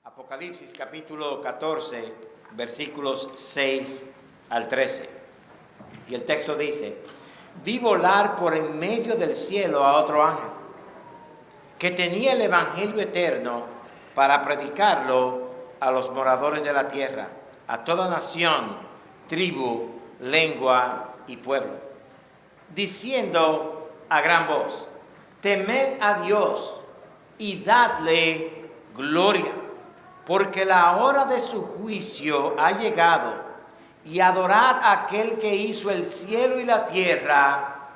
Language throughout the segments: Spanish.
Apocalipsis capítulo 14, versículos 6 al 13. Y el texto dice: vi volar por en medio del cielo a otro ángel, que tenía el evangelio eterno para predicarlo a los moradores de la tierra, a toda nación, tribu, lengua y pueblo, diciendo a gran voz: temed a Dios y dadle gloria, porque la hora de su juicio ha llegado, y adorad a aquel que hizo el cielo y la tierra,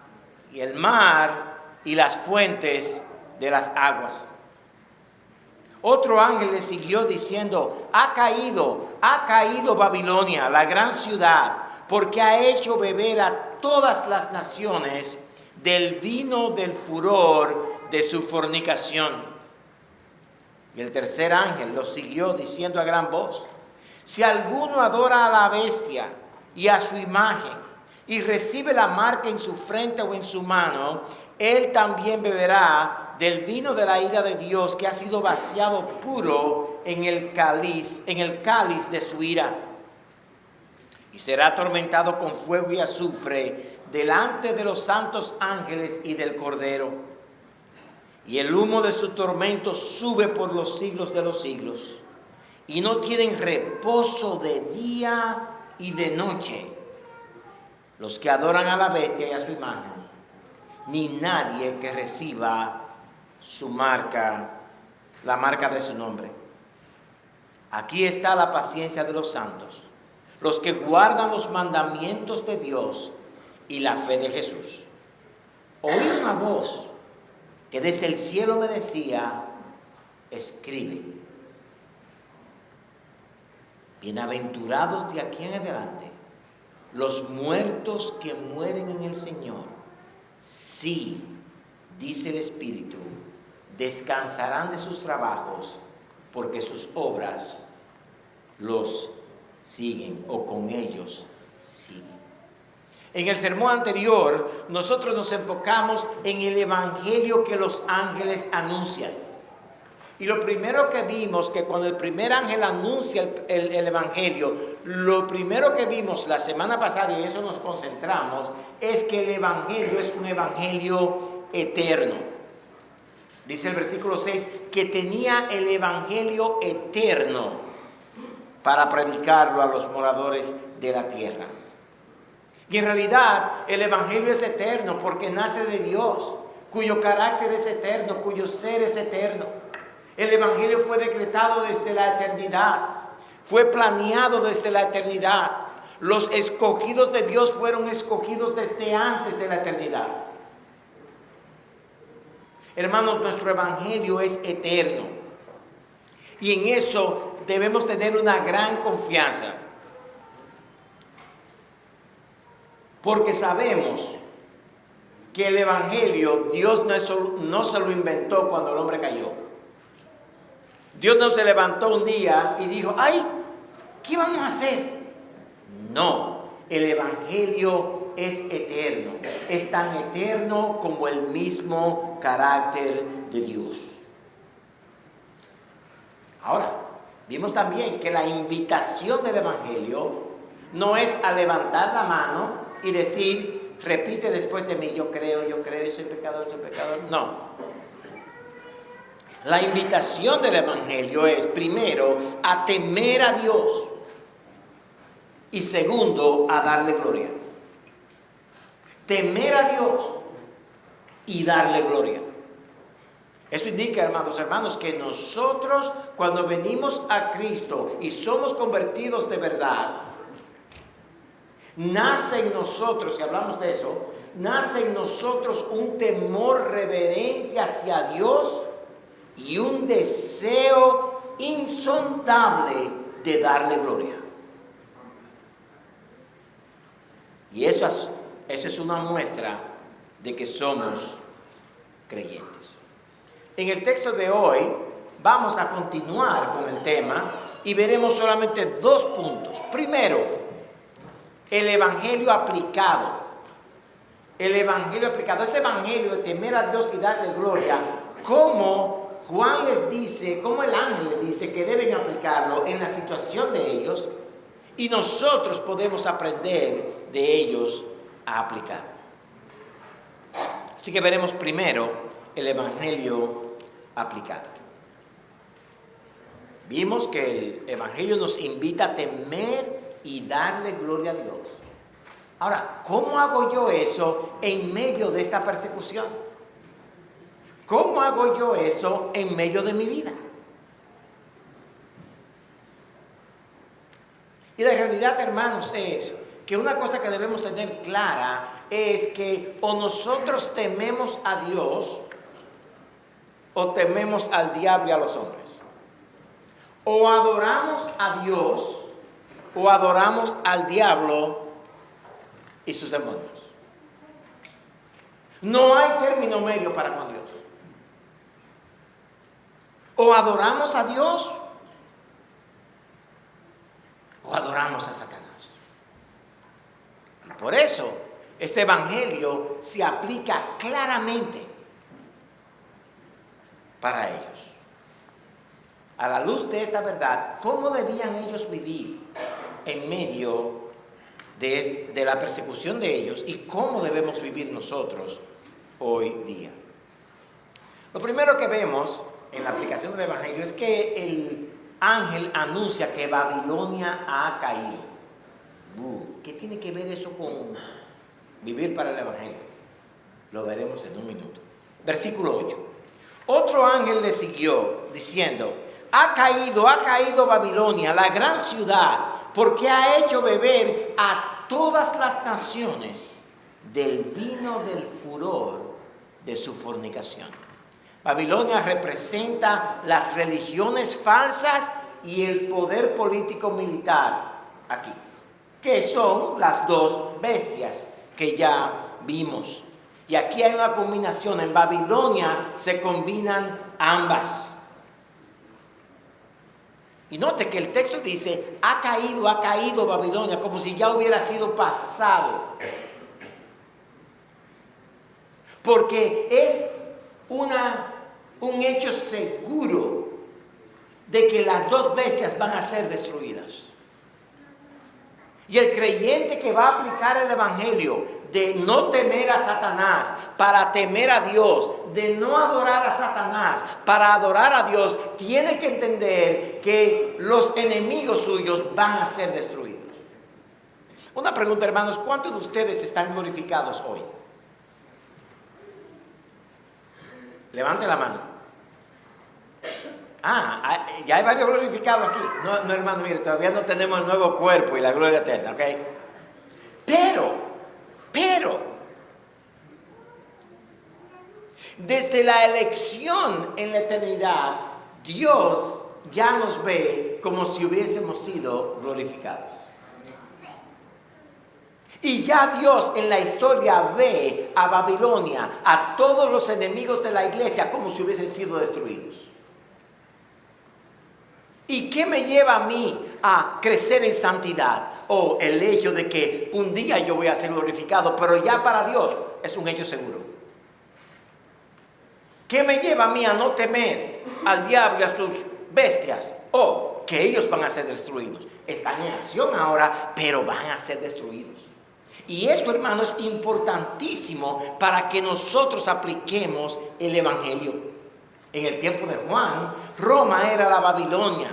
y el mar y las fuentes de las aguas. Otro ángel le siguió diciendo: ha caído Babilonia, la gran ciudad, porque ha hecho beber a todas las naciones del vino del furor de su fornicación. Y el tercer ángel lo siguió diciendo a gran voz: si alguno adora a la bestia y a su imagen, y recibe la marca en su frente o en su mano, él también beberá del vino de la ira de Dios, que ha sido vaciado puro en el cáliz de su ira. Y será atormentado con fuego y azufre delante de los santos ángeles y del Cordero. Y el humo de su tormento sube por los siglos de los siglos. Y no tienen reposo de día y de noche los que adoran a la bestia y a su imagen, ni nadie que reciba su marca, la marca de su nombre. Aquí está la paciencia de los santos, los que guardan los mandamientos de Dios y la fe de Jesús. Oí una voz que desde el cielo me decía: escribe, bienaventurados de aquí en adelante los muertos que mueren en el Señor. Sí, dice el Espíritu, descansarán de sus trabajos, porque sus obras los siguen, o con ellos siguen. En el sermón anterior, nosotros nos enfocamos en el evangelio que los ángeles anuncian. Y lo primero que vimos, que cuando el primer ángel anuncia el evangelio, lo primero que vimos la semana pasada, y eso nos concentramos, es que el evangelio es un evangelio eterno. Dice el versículo 6, que tenía el evangelio eterno para predicarlo a los moradores de la tierra. Y en realidad el evangelio es eterno porque nace de Dios, cuyo carácter es eterno, cuyo ser es eterno. El evangelio fue decretado desde la eternidad, fue planeado desde la eternidad. Los escogidos de Dios fueron escogidos desde antes de la eternidad. Hermanos, nuestro evangelio es eterno. Y en eso debemos tener una gran confianza. Porque sabemos que el evangelio Dios no se lo inventó cuando el hombre cayó. Dios no se levantó un día y dijo: ¡ay! ¿Qué vamos a hacer? No, el evangelio es eterno. Es tan eterno como el mismo carácter de Dios. Ahora, vimos también que la invitación del evangelio no es a levantar la mano y decir: repite después de mí, yo creo, soy pecador, soy pecador. No. La invitación del evangelio es, primero, a temer a Dios, y segundo, a darle gloria. Temer a Dios y darle gloria. Eso indica, hermanos, que nosotros, cuando venimos a Cristo y somos convertidos de verdad, nace en nosotros, y hablamos de eso, nace en nosotros un temor reverente hacia Dios y un deseo insondable de darle gloria. Y esa es una muestra de que somos creyentes. En el texto de hoy vamos a continuar con el tema y veremos solamente dos puntos. Primero, el evangelio aplicado. El evangelio aplicado, ese evangelio de temer a Dios y darle gloria, ¿cómo Juan les dice, como el ángel les dice, que deben aplicarlo en la situación de ellos y nosotros podemos aprender de ellos a aplicar. Así que veremos primero el evangelio aplicado. Vimos que el evangelio nos invita a temer y darle gloria a Dios. Ahora, ¿cómo hago yo eso en medio de esta persecución? ¿Cómo hago yo eso en medio de mi vida? Y la realidad, hermanos, es que una cosa que debemos tener clara es que o nosotros tememos a Dios o tememos al diablo y a los hombres. O adoramos a Dios o adoramos al diablo y sus demonios. No hay término medio para con Dios. O adoramos a Dios o adoramos a Satanás. Y por eso este evangelio se aplica claramente para ellos. A la luz de esta verdad, ¿cómo debían ellos vivir en medio de la persecución de ellos y cómo debemos vivir nosotros hoy día? Lo primero que vemos en la aplicación del evangelio es que el ángel anuncia que Babilonia ha caído. ¿Qué tiene que ver eso con vivir para el evangelio? Lo veremos en un minuto. Versículo 8. Otro ángel le siguió diciendo: ha caído Babilonia, la gran ciudad, porque ha hecho beber a todas las naciones del vino del furor de su fornicación. Babilonia representa las religiones falsas y el poder político militar aquí, que son las dos bestias que ya vimos. Y aquí hay una combinación. En Babilonia se combinan ambas. Y note que el texto dice: ha caído Babilonia, como si ya hubiera sido pasado. Porque es un hecho seguro de que las dos bestias van a ser destruidas. Y el creyente que va a aplicar el evangelio de no temer a Satanás para temer a Dios, de no adorar a Satanás para adorar a Dios, tiene que entender que los enemigos suyos van a ser destruidos. Una pregunta, hermanos: ¿cuántos de ustedes están glorificados hoy? Levante la mano. Ya hay varios glorificados aquí. No, hermano, mire, todavía no tenemos el nuevo cuerpo y la gloria eterna, ¿ok? Pero, desde la elección en la eternidad, Dios ya nos ve como si hubiésemos sido glorificados. Y ya Dios en la historia ve a Babilonia, a todos los enemigos de la iglesia, como si hubiesen sido destruidos. ¿Y qué me lleva a mí a crecer en santidad? O el hecho de que un día yo voy a ser glorificado, pero ya para Dios es un hecho seguro. ¿Qué me lleva a mí a no temer al diablo y a sus bestias? O que ellos van a ser destruidos. Están en acción ahora, pero van a ser destruidos. Y esto, hermano, es importantísimo para que nosotros apliquemos el evangelio. En el tiempo de Juan, Roma era la Babilonia.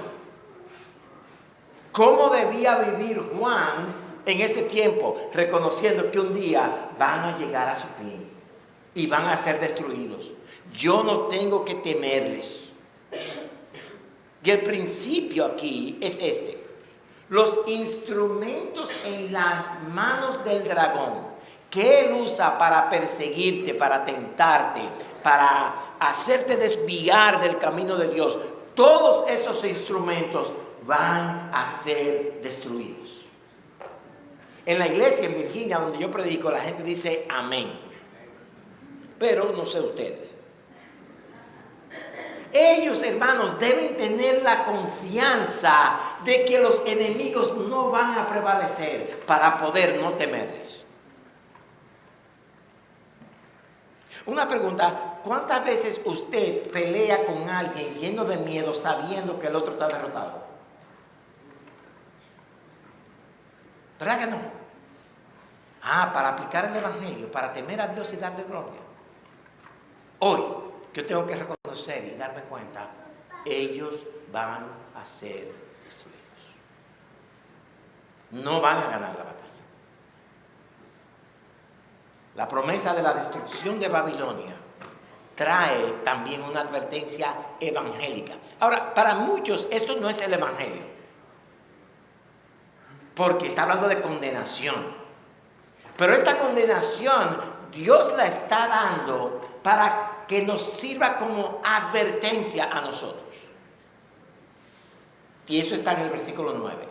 ¿Cómo debía vivir Juan en ese tiempo? Reconociendo que un día van a llegar a su fin y van a ser destruidos. Yo no tengo que temerles. Y el principio aquí es este: los instrumentos en las manos del dragón que él usa para perseguirte, para tentarte, para hacerte desviar del camino de Dios, todos esos instrumentos van a ser destruidos. En la iglesia en Virginia, donde yo predico, la gente dice amén. Pero no sé ustedes. Ellos, hermanos, deben tener la confianza de que los enemigos no van a prevalecer para poder no temerles. Una pregunta, ¿cuántas veces usted pelea con alguien lleno de miedo sabiendo que el otro está derrotado? ¿Verdad que no? Para aplicar el Evangelio, para temer a Dios y darle gloria. Hoy, yo tengo que reconocer y darme cuenta, ellos van a ser destruidos. No van a ganar la batalla. La promesa de la destrucción de Babilonia trae también una advertencia evangélica. Ahora, para muchos esto no es el Evangelio, porque está hablando de condenación. Pero esta condenación Dios la está dando para que nos sirva como advertencia a nosotros. Y eso está en el versículo 9.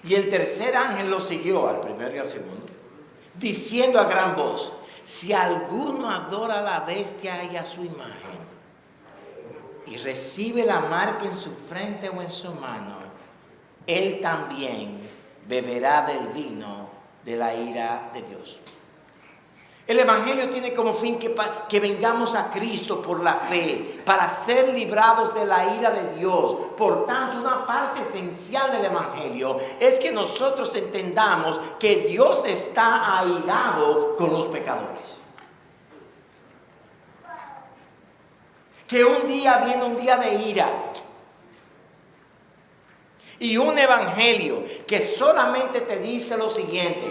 Y el tercer ángel lo siguió, al primero y al segundo, diciendo a gran voz: si alguno adora a la bestia y a su imagen, y recibe la marca en su frente o en su mano, él también beberá del vino de la ira de Dios. El Evangelio tiene como fin que vengamos a Cristo por la fe, para ser librados de la ira de Dios. Por tanto, una parte esencial del Evangelio es que nosotros entendamos que Dios está airado con los pecadores. Que un día viene un día de ira. Y un evangelio que solamente te dice lo siguiente: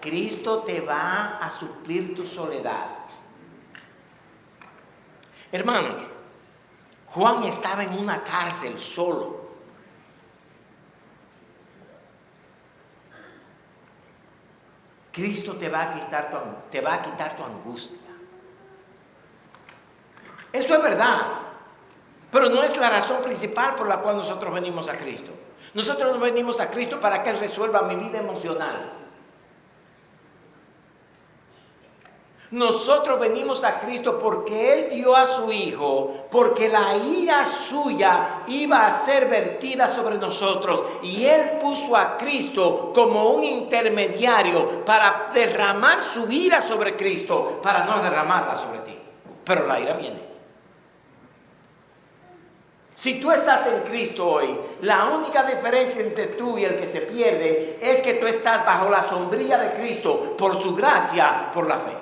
Cristo te va a suplir tu soledad. Hermanos, Juan estaba en una cárcel solo. Cristo te va a quitar tu angustia. Eso es verdad, pero no es la razón principal por la cual nosotros venimos a Cristo. Nosotros no venimos a Cristo para que Él resuelva mi vida emocional. Nosotros venimos a Cristo porque Él dio a su Hijo, porque la ira suya iba a ser vertida sobre nosotros. Y Él puso a Cristo como un intermediario para derramar su ira sobre Cristo, para no derramarla sobre ti. Pero la ira viene. Si tú estás en Cristo hoy, la única diferencia entre tú y el que se pierde es que tú estás bajo la sombrilla de Cristo por su gracia, por la fe.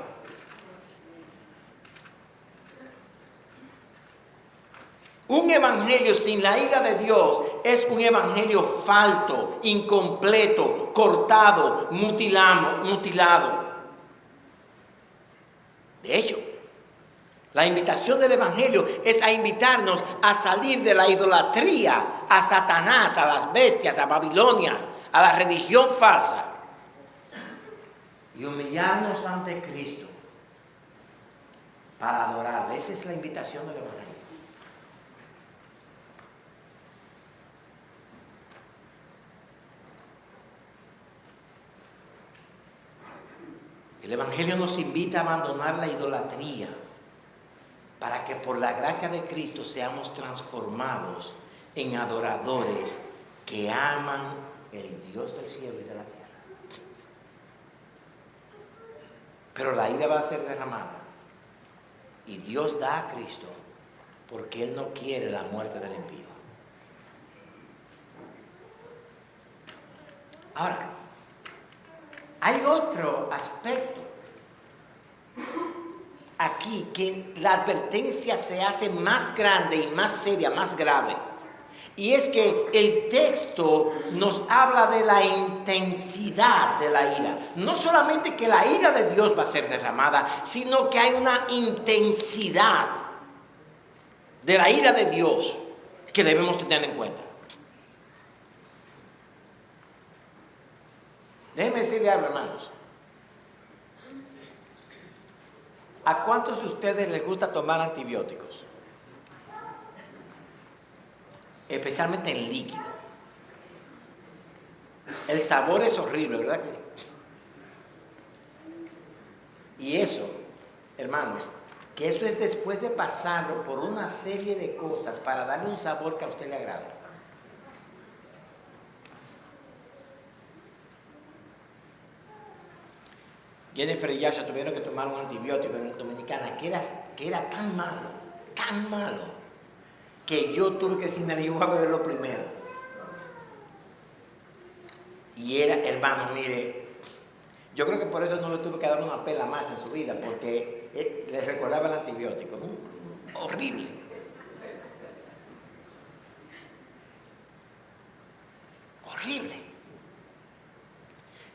Un evangelio sin la ira de Dios es un evangelio falto, incompleto, cortado, mutilado. De hecho, la invitación del evangelio es a invitarnos a salir de la idolatría, a Satanás, a las bestias, a Babilonia, a la religión falsa, y humillarnos ante Cristo para adorarle. Esa es la invitación del evangelio. El evangelio nos invita a abandonar la idolatría, para que por la gracia de Cristo seamos transformados en adoradores que aman el Dios del cielo y de la tierra. Pero la ira va a ser derramada. Y Dios da a Cristo porque Él no quiere la muerte del impío. Ahora, hay otro aspecto aquí que la advertencia se hace más grande y más seria, más grave. Y es que el texto nos habla de la intensidad de la ira. No solamente que la ira de Dios va a ser derramada, sino que hay una intensidad de la ira de Dios que debemos tener en cuenta. Déjenme decirle algo, hermanos. ¿A cuántos de ustedes les gusta tomar antibióticos? Especialmente en líquido. El sabor es horrible, ¿verdad? Y eso, hermanos, que eso es después de pasarlo por una serie de cosas para darle un sabor que a usted le agrada. Jennifer y Yasha tuvieron que tomar un antibiótico en Dominicana que era tan malo, que yo tuve que decirme, yo voy a beberlo primero. Y era, hermano, mire, yo creo que por eso no le tuve que dar una pela más en su vida, porque le recordaba el antibiótico. Horrible. Horrible.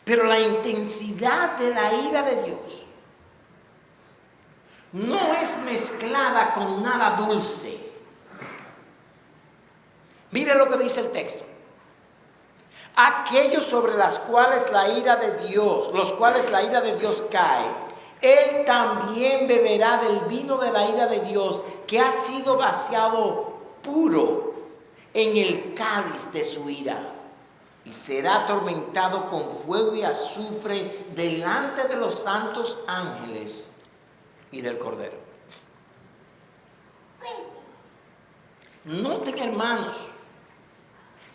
Pero la intensidad de la ira de Dios no es mezclada con nada dulce. Mire lo que dice el texto. Aquellos sobre los cuales la ira de Dios cae, él también beberá del vino de la ira de Dios que ha sido vaciado puro en el cáliz de su ira. Y será atormentado con fuego y azufre delante de los santos ángeles y del Cordero. Noten, hermanos,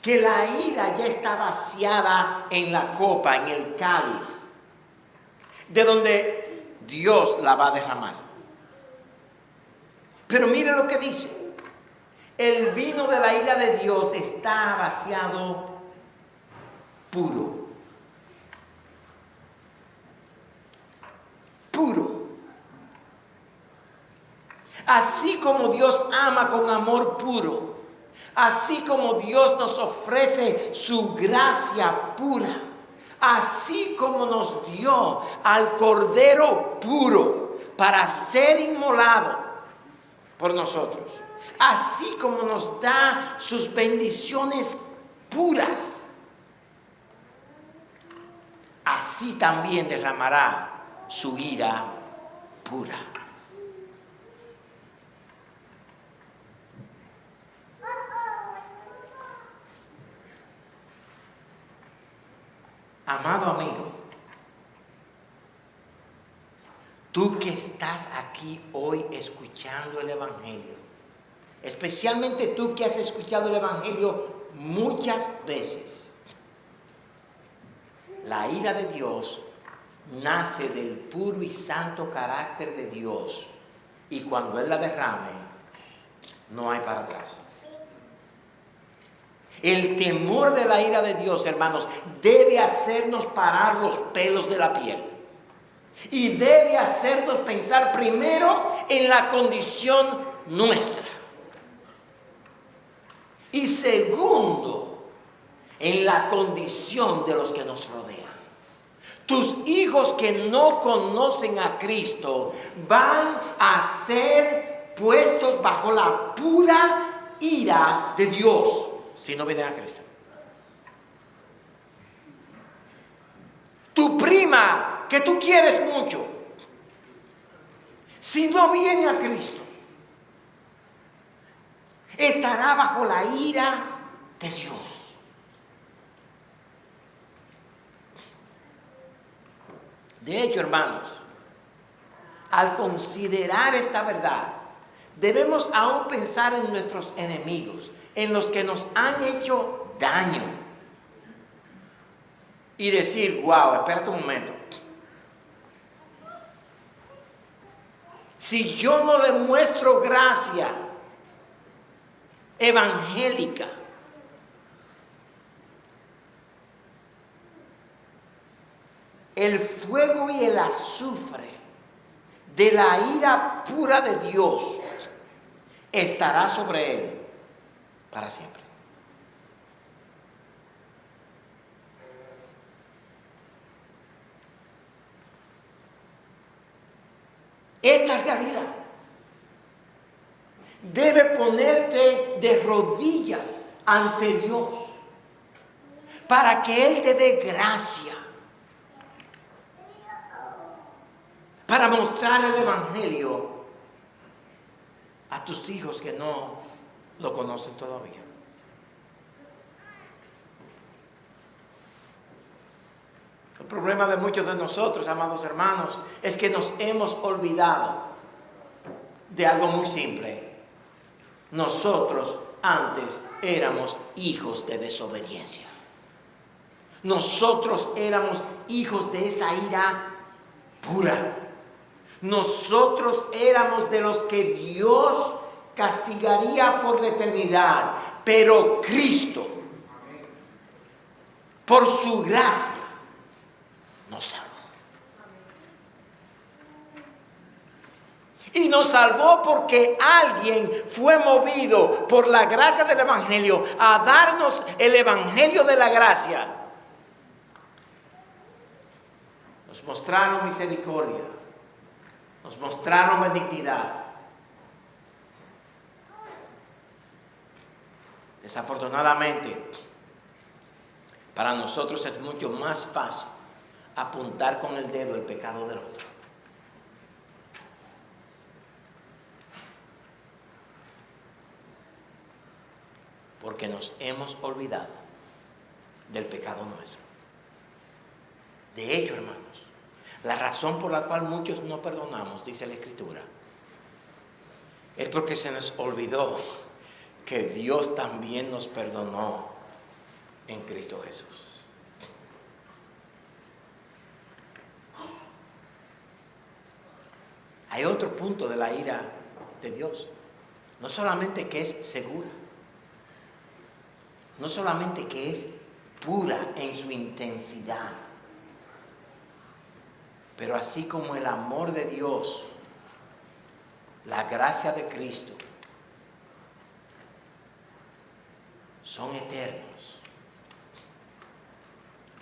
que la ira ya está vaciada en la copa, en el cáliz, de donde Dios la va a derramar. Pero mire lo que dice. El vino de la ira de Dios está vaciado puro. Puro. Así como Dios ama con amor puro, así como Dios nos ofrece su gracia pura, así como nos dio al Cordero puro para ser inmolado por nosotros, así como nos da sus bendiciones puras, así también derramará su ira pura. Amado amigo, tú que estás aquí hoy escuchando el Evangelio, especialmente tú que has escuchado el Evangelio muchas veces, la ira de Dios nace del puro y santo carácter de Dios, y cuando Él la derrame, no hay para atrás. El temor de la ira de Dios, hermanos, debe hacernos parar los pelos de la piel. Y debe hacernos pensar primero en la condición nuestra. Y segundo, en la condición de los que nos rodean. Tus hijos que no conocen a Cristo van a ser puestos bajo la pura ira de Dios si no vienen a Cristo. Tu prima que tú quieres mucho, si no viene a Cristo, estará bajo la ira de Dios. De hecho, hermanos, al considerar esta verdad, debemos aún pensar en nuestros enemigos, en los que nos han hecho daño, y decir, wow, espérate un momento. Si yo no le muestro gracia evangélica, el fuego y el azufre de la ira pura de Dios estará sobre él para siempre. Esta realidad debe ponerte de rodillas ante Dios para que Él te dé gracia para mostrar el Evangelio a tus hijos que no lo conocen todavía. El problema de muchos de nosotros, amados hermanos, es que nos hemos olvidado de algo muy simple. Nosotros antes éramos hijos de desobediencia. Nosotros éramos hijos de esa ira pura. Nosotros éramos de los que Dios castigaría por la eternidad, pero Cristo, por su gracia, nos salvó. Y nos salvó porque alguien fue movido por la gracia del Evangelio a darnos el Evangelio de la gracia. Nos mostraron misericordia, nos mostraron benignidad. Desafortunadamente, para nosotros es mucho más fácil apuntar con el dedo el pecado del otro. Porque nos hemos olvidado del pecado nuestro. De hecho, hermanos, la razón por la cual muchos no perdonamos, dice la Escritura, es porque se nos olvidó que Dios también nos perdonó en Cristo Jesús. Hay otro punto de la ira de Dios. No solamente que es segura, no solamente que es pura en su intensidad, pero así como el amor de Dios, la gracia de Cristo, son eternos,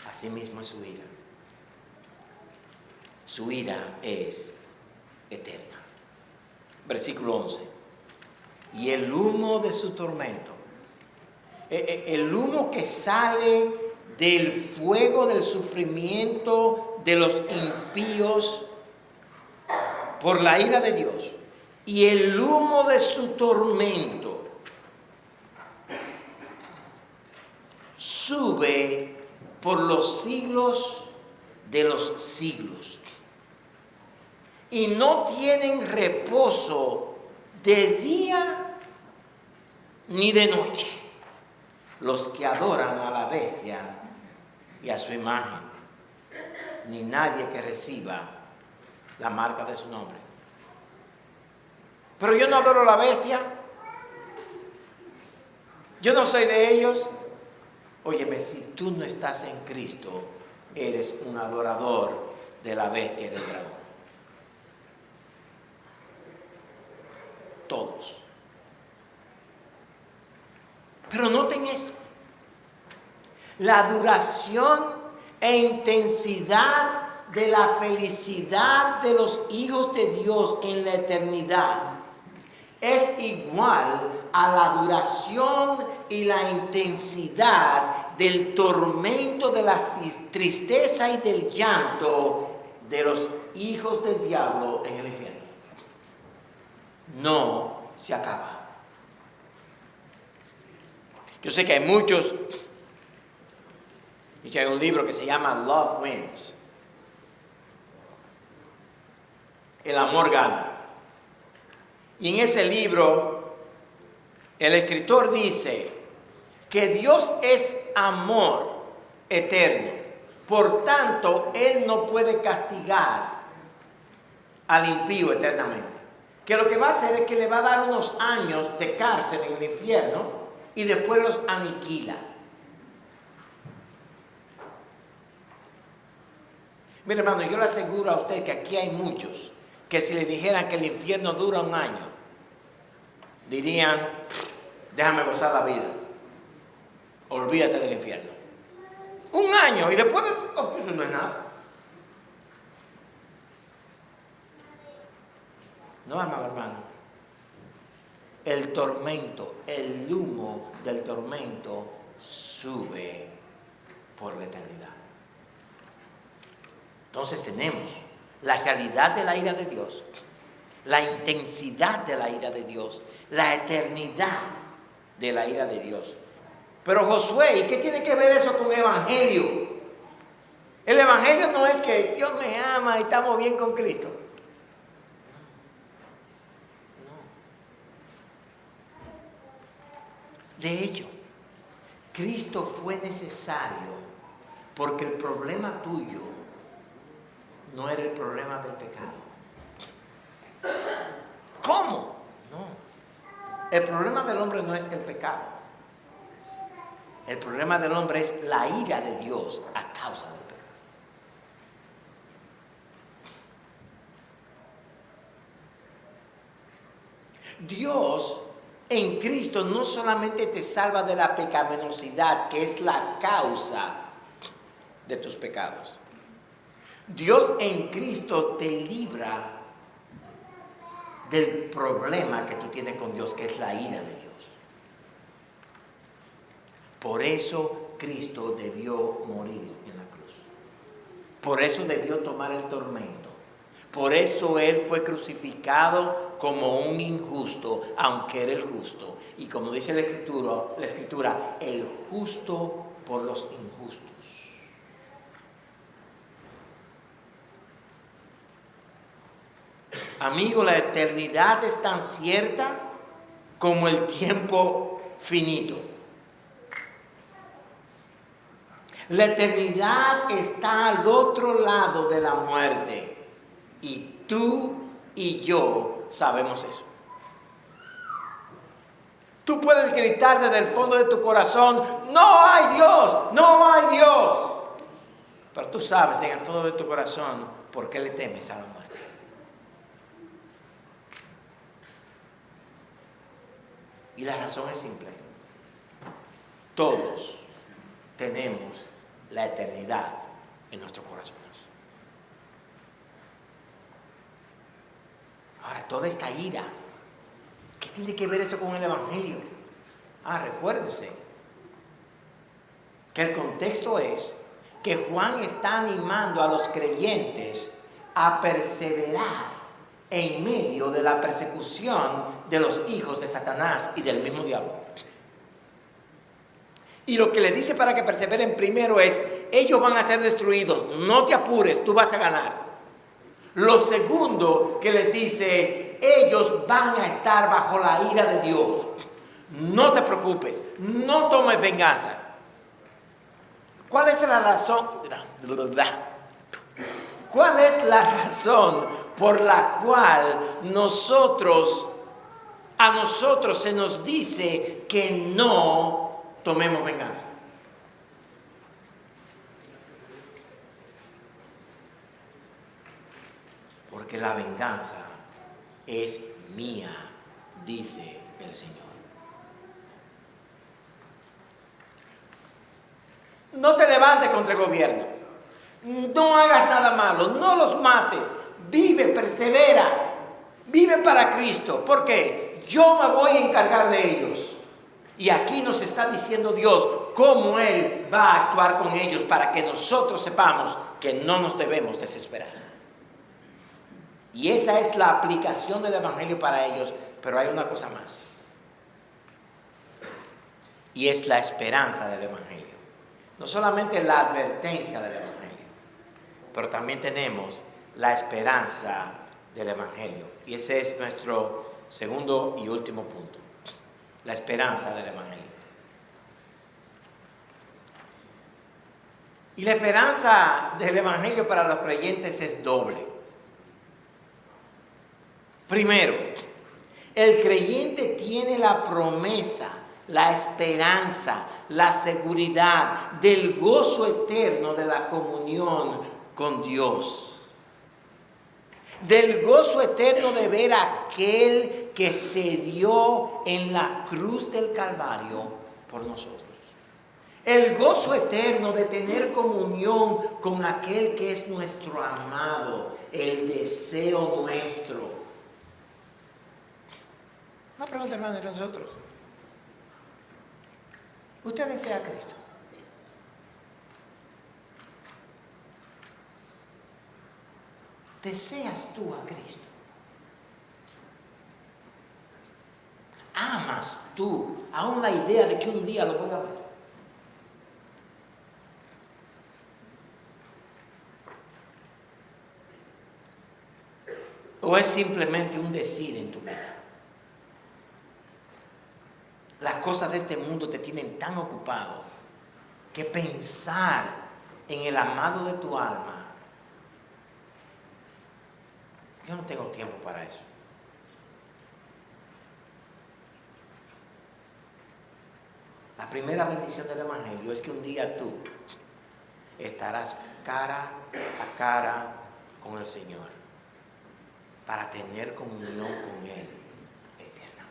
así mismo es su ira. Su ira es eterna. Versículo 11. Y el humo de su tormento, el humo que sale del fuego del sufrimiento de los impíos por la ira de Dios, y el humo de su tormento sube por los siglos de los siglos, y no tienen reposo de día ni de noche los que adoran a la bestia y a su imagen, ni nadie que reciba la marca de su nombre. Pero yo no adoro a la bestia, yo no soy de ellos. Óyeme, si tú no estás en Cristo, eres un adorador de la bestia y del dragón. Todos. Pero noten esto: la duración e intensidad de la felicidad de los hijos de Dios en la eternidad es igual a la duración y la intensidad del tormento, de la tristeza y del llanto de los hijos del diablo en el infierno. No se acaba. Yo sé que hay muchos, y que hay un libro que se llama Love Wins. El amor gana. Y en ese libro, el escritor dice que Dios es amor eterno. Por tanto, Él no puede castigar al impío eternamente. Que lo que va a hacer es que le va a dar unos años de cárcel en el infierno y después los aniquila. Mire, hermano, yo le aseguro a usted que aquí hay muchos que si le dijeran que el infierno dura un año, dirían: déjame gozar la vida, olvídate del infierno. Un año y después eso no es nada. No, amado hermano. El tormento, el humo del tormento sube por la eternidad. Entonces tenemos la realidad de la ira de Dios, la intensidad de la ira de Dios, la eternidad de la ira de Dios. Pero Josué, ¿y qué tiene que ver eso con el Evangelio? El Evangelio no es que Dios me ama y estamos bien con Cristo. De hecho, Cristo fue necesario porque el problema tuyo no era el problema del pecado. ¿Cómo? No. El problema del hombre no es el pecado. El problema del hombre es la ira de Dios a causa del pecado. Dios en Cristo no solamente te salva de la pecaminosidad, que es la causa de tus pecados. Dios en Cristo te libra del problema que tú tienes con Dios, que es la ira de Dios. Por eso Cristo debió morir en la cruz. Por eso debió tomar el tormento. Por eso Él fue crucificado como un injusto, aunque era el justo. Y como dice la Escritura, el justo por los injustos. Amigo, la eternidad es tan cierta como el tiempo finito. La eternidad está al otro lado de la muerte. Y tú y yo sabemos eso. Tú puedes gritar desde el fondo de tu corazón, no hay Dios, no hay Dios. Pero tú sabes en el fondo de tu corazón por qué le temes a la muerte. Y la razón es simple. Todos tenemos la eternidad en nuestros corazones. Ahora, toda esta ira, ¿qué tiene que ver eso con el Evangelio? Recuérdese que el contexto es que Juan está animando a los creyentes a perseverar en medio de la persecución de los hijos de Satanás y del mismo diablo. Y lo que le dice para que perseveren primero es, ellos van a ser destruidos, no te apures, tú vas a ganar. Lo segundo que les dice es, ellos van a estar bajo la ira de Dios. No te preocupes, no tomes venganza. ¿Cuál es la razón? ¿Cuál es la razón por la cual a nosotros se nos dice que no tomemos venganza? Porque la venganza es mía, dice el Señor. No te levantes contra el gobierno. No hagas nada malo. No los mates. Vive, persevera. Vive para Cristo. ¿Por qué? Yo me voy a encargar de ellos. Y aquí nos está diciendo Dios cómo Él va a actuar con ellos para que nosotros sepamos que no nos debemos desesperar. Y esa es la aplicación del Evangelio para ellos. Pero hay una cosa más. Y es la esperanza del Evangelio. No solamente la advertencia del Evangelio, pero también tenemos la esperanza del Evangelio. Y ese es nuestro segundo y último punto. La esperanza del Evangelio. Y la esperanza del Evangelio para los creyentes es doble. Primero, el creyente tiene la promesa, la esperanza, la seguridad del gozo eterno de la comunión con Dios. Del gozo eterno de ver a aquel que se dio en la cruz del Calvario por nosotros. El gozo eterno de tener comunión con aquel que es nuestro amado, el deseo nuestro. Una pregunta, hermano, de nosotros. ¿Usted desea a Cristo? ¿Deseas tú a Cristo? ¿Amas tú aún la idea de que un día lo voy a ver? ¿O es simplemente un decir en tu vida? Las cosas de este mundo te tienen tan ocupado que pensar en el amado de tu alma Yo no tengo tiempo para eso. La primera bendición del Evangelio es que un día tú estarás cara a cara con el Señor para tener comunión con Él eternamente.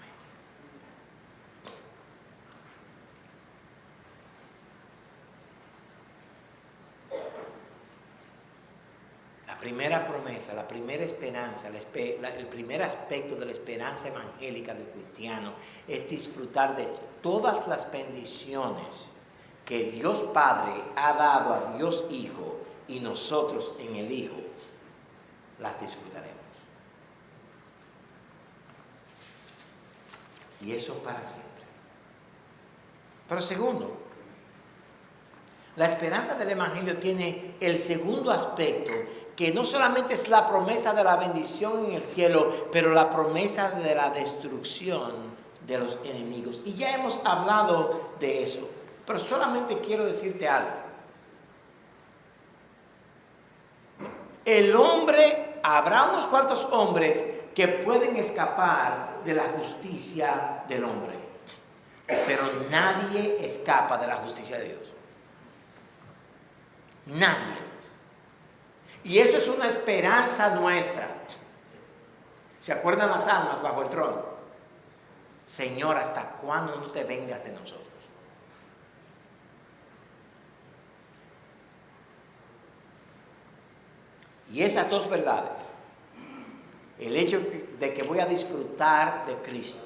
La primera promesa, la primera esperanza, el primer aspecto de la esperanza evangélica del cristiano es disfrutar de todas las bendiciones que Dios Padre ha dado a Dios Hijo y nosotros en el Hijo las disfrutaremos. Y eso para siempre. Pero segundo, la esperanza del Evangelio tiene el segundo aspecto, que no solamente es la promesa de la bendición en el cielo, pero la promesa de la destrucción de los enemigos. Y ya hemos hablado de eso, pero solamente quiero decirte algo. El hombre, habrá unos cuantos hombres que pueden escapar de la justicia del hombre, pero nadie escapa de la justicia de Dios. Nadie. Y eso es una esperanza nuestra. ¿Se acuerdan las almas bajo el trono? Señor, ¿hasta cuándo no te vengas de nosotros? Y esas dos verdades, el hecho de que voy a disfrutar de Cristo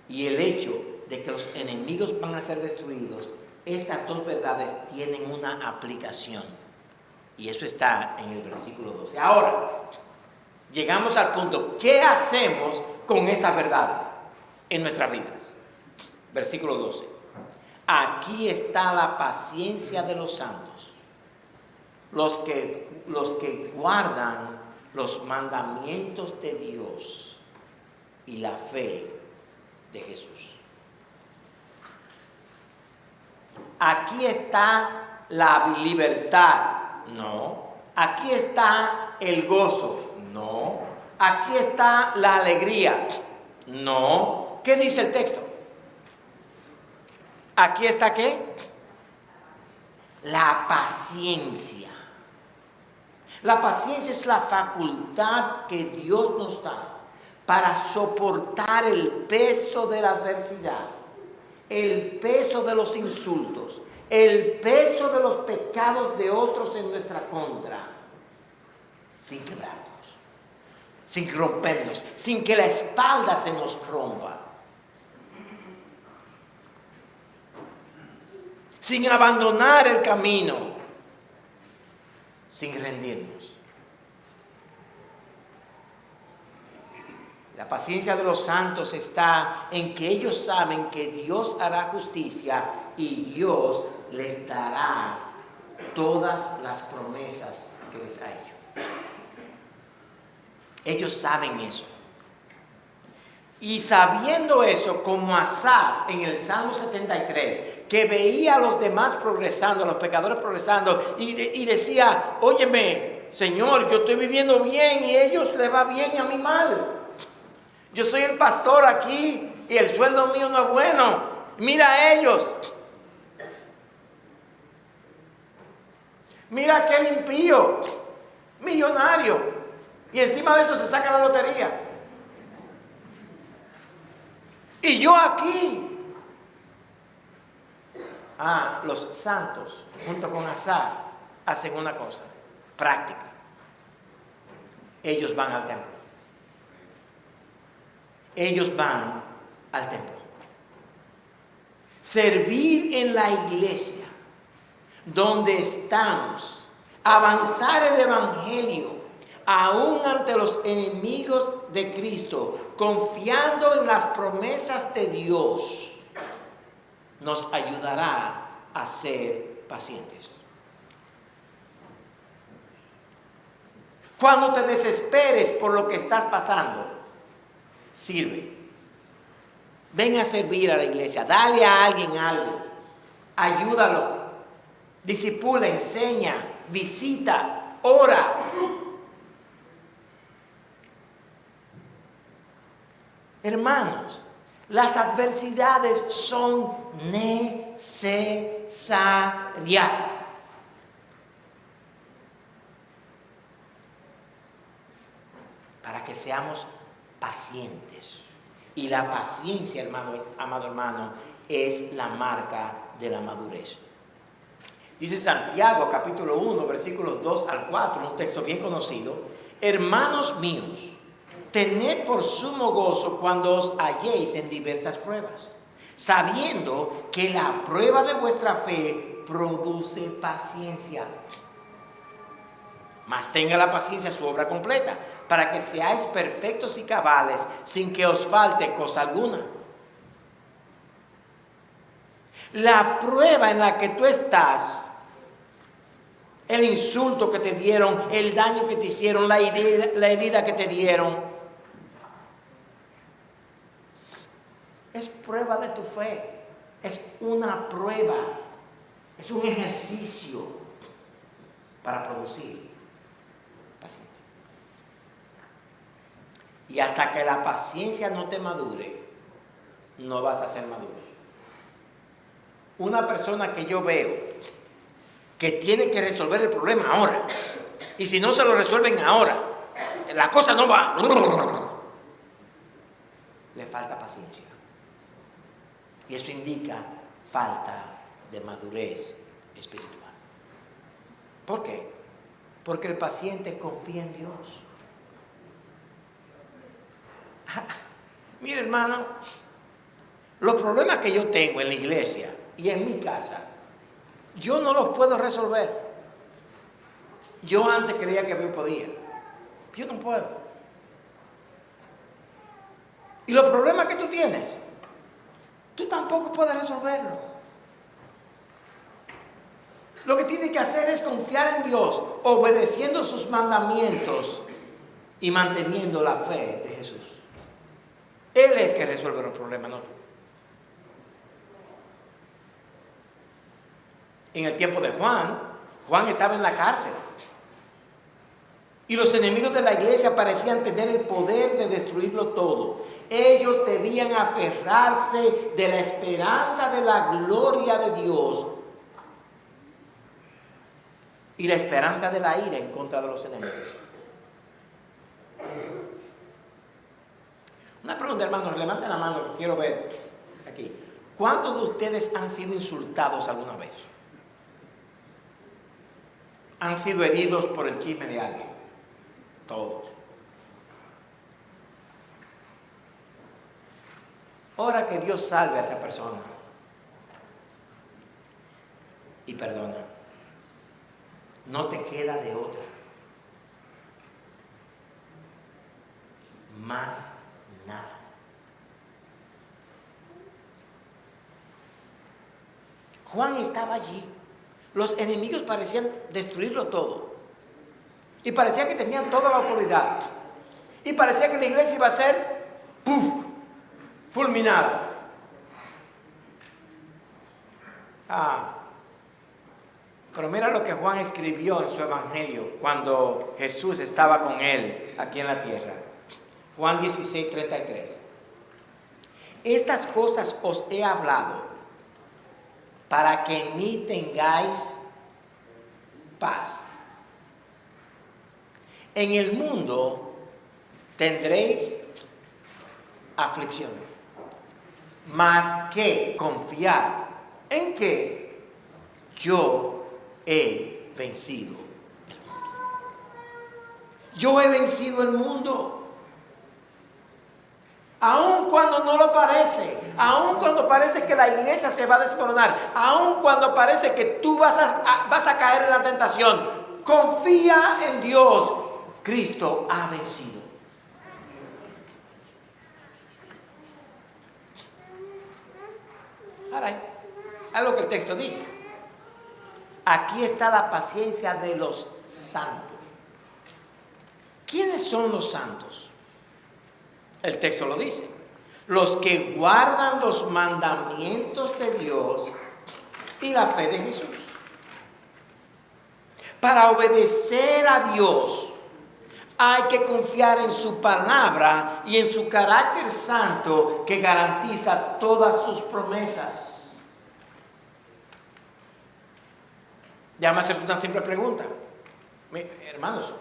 y el hecho de que los enemigos van a ser destruidos, esas dos verdades tienen una aplicación. Y eso está en el versículo 12. Ahora, llegamos al punto, ¿qué hacemos con estas verdades en nuestras vidas? Versículo 12. Aquí está la paciencia de los santos, los que guardan los mandamientos de Dios y la fe de Jesús. Aquí está la libertad. No. Aquí está el gozo. No. Aquí está la alegría. No. ¿Qué dice el texto? Aquí está ¿qué? La paciencia. La paciencia es la facultad que Dios nos da para soportar el peso de la adversidad, el peso de los insultos, el peso de los pecados de otros en nuestra contra, sin quebrarnos, sin rompernos, sin que la espalda se nos rompa, sin abandonar el camino, sin rendirnos. La paciencia de los santos está en que ellos saben que Dios hará justicia y Dios les dará todas las promesas que les ha hecho. Ellos saben eso. Y sabiendo eso, como Asaf en el Salmo 73, que veía a los demás progresando, a los pecadores progresando, y decía, óyeme, Señor, yo estoy viviendo bien y a ellos les va bien y a mí mal. Yo soy el pastor aquí y el sueldo mío no es bueno. Mira a ellos. Mira aquel impío, millonario, y encima de eso se saca la lotería. Y yo aquí. Los santos, junto con Asaf, hacen una cosa práctica. Ellos van al templo. Ellos van al templo. Servir en la iglesia donde estamos, avanzar el evangelio aún ante los enemigos de Cristo, confiando en las promesas de Dios, nos ayudará a ser pacientes. Cuando te desesperes por lo que estás pasando, sirve. Ven a servir a la iglesia, dale a alguien algo, ayúdalo, disipula, enseña, visita, ora. Hermanos, las adversidades son necesarias. Para que seamos pacientes. Y la paciencia, amado hermano, es la marca de la madurez. Dice Santiago, capítulo 1, versículos 2 al 4, un texto bien conocido. Hermanos míos, tened por sumo gozo cuando os halléis en diversas pruebas, sabiendo que la prueba de vuestra fe produce paciencia. Mas tenga la paciencia su obra completa, para que seáis perfectos y cabales, sin que os falte cosa alguna. La prueba en la que tú estás, el insulto que te dieron, el daño que te hicieron, la herida que te dieron, es prueba de tu fe. Es una prueba, es un ejercicio para producir paciencia. Y hasta que la paciencia no te madure, no vas a ser maduro. Una persona que yo veo que tiene que resolver el problema ahora, y si no se lo resuelven ahora, la cosa no va, le falta paciencia. Y eso indica falta de madurez espiritual. ¿Por qué? Porque el paciente confía en Dios. Mire, hermano, los problemas que yo tengo en la iglesia y en mi casa, yo no los puedo resolver. Yo antes creía que yo podía. Yo no puedo. Y los problemas que tú tienes, tú tampoco puedes resolverlo. Lo que tienes que hacer es confiar en Dios, obedeciendo sus mandamientos y manteniendo la fe de Jesús. Él es que resuelve los problemas, no. En el tiempo de Juan estaba en la cárcel. Y los enemigos de la iglesia parecían tener el poder de destruirlo todo. Ellos debían aferrarse de la esperanza de la gloria de Dios y la esperanza de la ira en contra de los enemigos. Una pregunta, hermanos, levanten la mano, que quiero ver aquí. ¿Cuántos de ustedes han sido insultados alguna vez? ¿Han sido heridos por el chisme de alguien? Todos. Ora que Dios salve a esa persona y perdona. No te queda de otra. Más nada. Juan estaba allí. Los enemigos parecían destruirlo todo. Y parecía que tenían toda la autoridad. Y parecía que la iglesia iba a ser fulminada. Pero mira lo que Juan escribió en su evangelio cuando Jesús estaba con él aquí en la tierra. Juan 16:33. Estas cosas os he hablado para que en mí tengáis paz. En el mundo tendréis aflicción, mas que confiar en que yo he vencido el mundo. Yo he vencido el mundo. Aun cuando no lo parece, aun cuando parece que la iglesia se va a desmoronar, aun cuando parece que tú vas a caer en la tentación, confía en Dios. Cristo ha vencido. Ahora, es lo que el texto dice. Aquí está la paciencia de los santos. ¿Quiénes son los santos? El texto lo dice. Los que guardan los mandamientos de Dios y la fe de Jesús. Para obedecer a Dios Hay que confiar en su palabra y en su carácter santo que garantiza todas sus promesas. Ya me hacer una simple pregunta. Hermanos,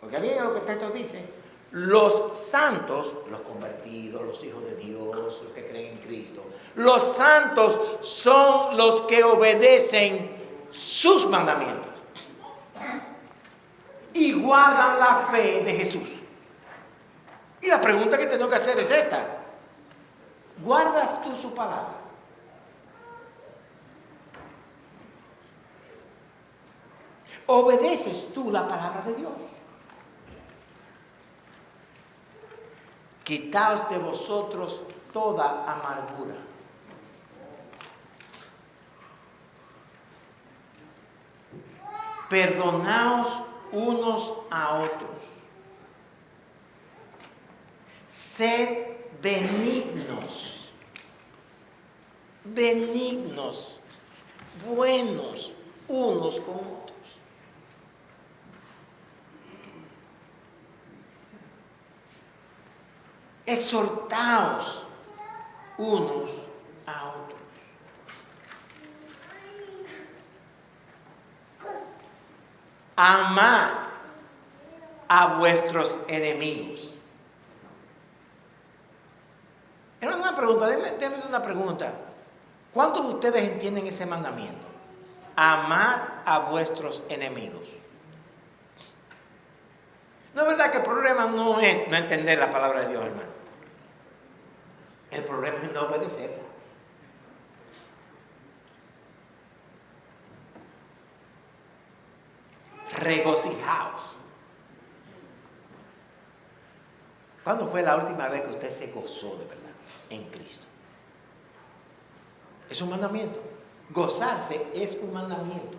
oiga bien lo que el texto dice. Los santos, los convertidos, los hijos de Dios, los que creen en Cristo, los santos son los que obedecen sus mandamientos y guardan la fe de Jesús. Y la pregunta que tengo que hacer es esta: ¿guardas tú su palabra? ¿Obedeces tú la palabra de Dios? Quitaos de vosotros toda amargura. Perdonaos unos a otros. Sed benignos. Benignos. Buenos unos con otros. Exhortaos unos a otros. Amad a vuestros enemigos. Era una pregunta, déjame hacer una pregunta. ¿Cuántos de ustedes entienden ese mandamiento? Amad a vuestros enemigos. No es verdad que el problema no es no entender la palabra de Dios, hermano. El problema es no obedecerla. Regocijaos. ¿Cuándo fue la última vez que usted se gozó de verdad en Cristo? Es un mandamiento. Gozarse es un mandamiento.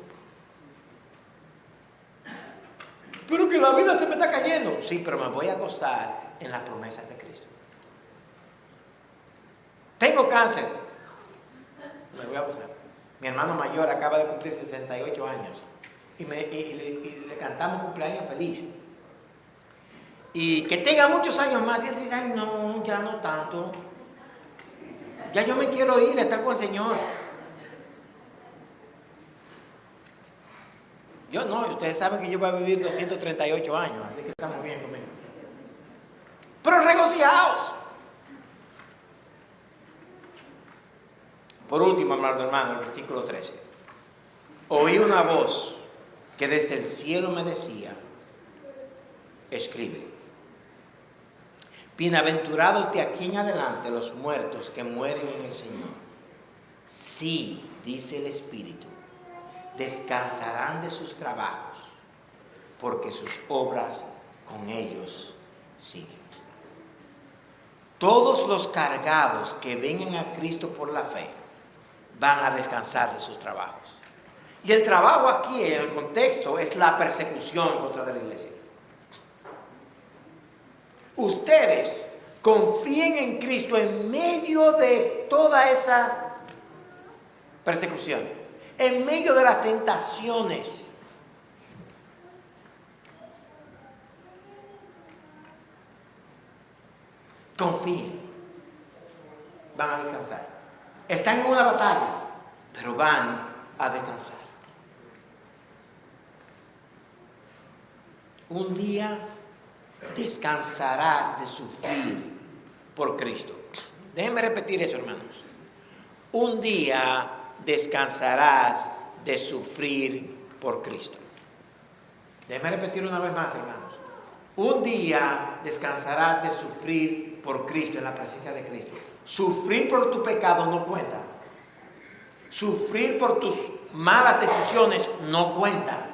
Pero que la vida se me está cayendo. Sí, pero me voy a gozar en las promesas de Cristo. Tengo cáncer. Me voy a gozar. Mi hermano mayor acaba de cumplir 68 años. Y le cantamos cumpleaños feliz. Y que tenga muchos años más. Y él dice, ay no, ya no tanto. Ya yo me quiero ir a estar con el Señor. Yo no, ustedes saben que yo voy a vivir 238 años, así que estamos bien conmigo. Pero regocijaos. Por último, amado hermano, el versículo 13. Oí una voz que desde el cielo me decía, escribe. Bienaventurados de aquí en adelante los muertos que mueren en el Señor. Sí, dice el Espíritu, descansarán de sus trabajos, porque sus obras con ellos siguen. Todos los cargados que vengan a Cristo por la fe van a descansar de sus trabajos. Y el trabajo aquí, en el contexto, es la persecución contra la iglesia. Ustedes confíen en Cristo en medio de toda esa persecución, en medio de las tentaciones. Confíen. Van a descansar. Están en una batalla, pero van a descansar. Un día descansarás de sufrir por Cristo. Déjenme repetir eso, hermanos. Un día descansarás de sufrir por Cristo. Déjenme repetir una vez más, hermanos. Un día descansarás de sufrir por Cristo, en la presencia de Cristo. Sufrir por tu pecado no cuenta. Sufrir por tus malas decisiones no cuenta.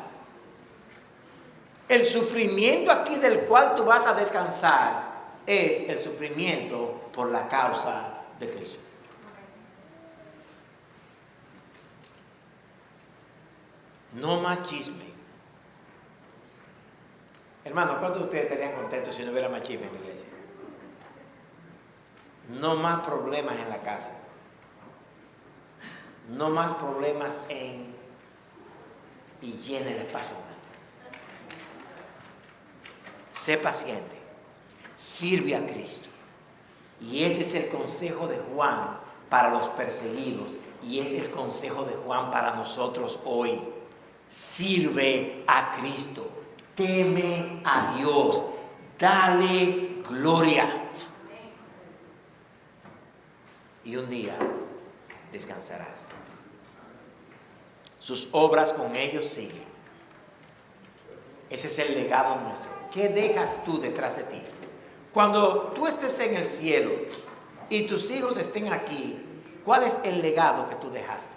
El sufrimiento aquí del cual tú vas a descansar es el sufrimiento por la causa de Cristo. No más chisme. Hermano, ¿cuántos de ustedes estarían contentos si no hubiera más chisme en la iglesia? No más problemas en la casa. No más problemas y llena el espacio. sé paciente, sirve a Cristo. Y ese es el consejo de Juan para los perseguidos. Y es el consejo de Juan para nosotros hoy. Sirve a Cristo, teme a Dios, dale gloria. Y un día descansarás. Sus obras con ellos siguen. Ese es el legado nuestro. ¿Qué dejas tú detrás de ti? Cuando tú estés en el cielo y tus hijos estén aquí, ¿cuál es el legado que tú dejaste?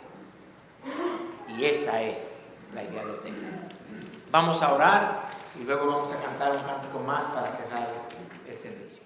Y esa es la idea del texto. Vamos a orar y luego vamos a cantar un cántico más para cerrar el servicio.